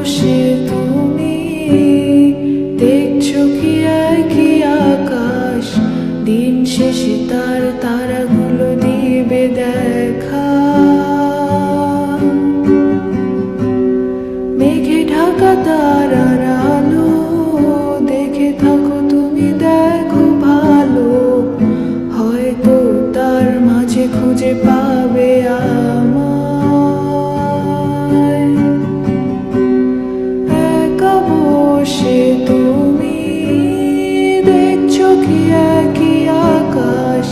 বসে তুমি দেখছো কি একই আকাশ, দিন শেষে তার তারাগুলো দিবে দেখা। মেঘে ঢাকা তারার আলো দেখে থাকো তুমি, দেখো ভালো, হয়তো তার মাঝে খুঁজে পাবে আমায়। একা বসে তুমি দেখছো কি একই আকাশ,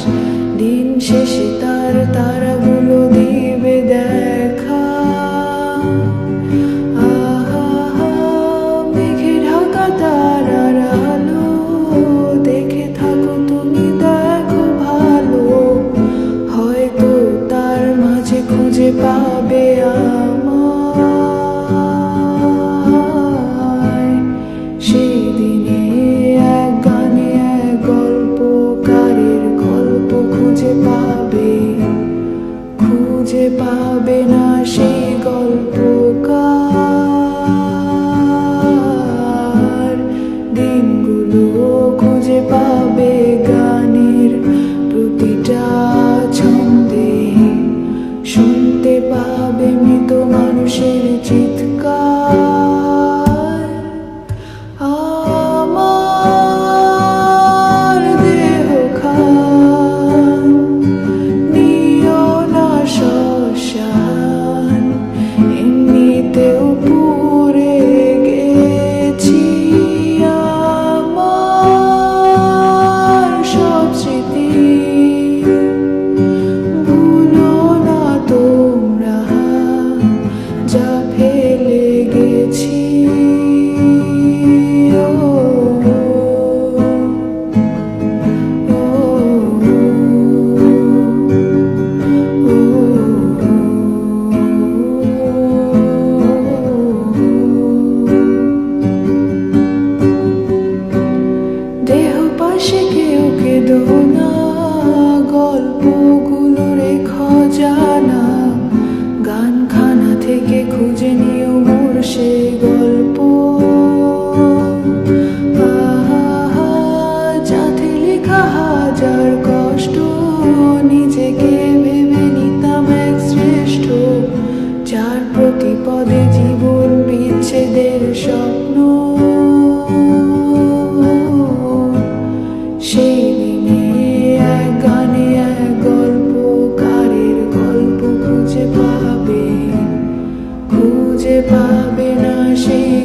দিন শেষে তার তারাগুলো দিবে দেখা। মেঘে ঢাকা তারার আলো দেখে থাকো তুমি, দেখো ভালো, হয়তো তার মাঝে খুঁজে পাবে আমায়। সেই দিনে এক গানে এক গল্পকারের গল্প খুঁজে পাবে না সেই গল্পকার। দিনগুলো খুঁজে পাবে গানের প্রতিটা ছন্দে, শুনতে পাবে মৃত মানুষের চিৎকার। আমার দেহ খান নিও না শ্মশান, এমনিতেও পুড়ে গেছি। আমার সব স্মৃতি ভুলো না তোমরা, যা ফেলে গেছি। দেহ পাশে কেউ কেঁদো না, গল্পগুলো রেখো জানা, গানখানা থেকে খুঁজে নিও মোর সেই গল্প। যাতে লেখা হাজার কষ্ট, নিজেকে ভেবে নিতাম এক শ্রেষ্ঠ, যার প্রতি পদে জীবন বিচ্ছেদের স্বপ্ন। সেই দিনে এক গানে এক গল্পকারের গল্প খুঁজে পাবে না সেই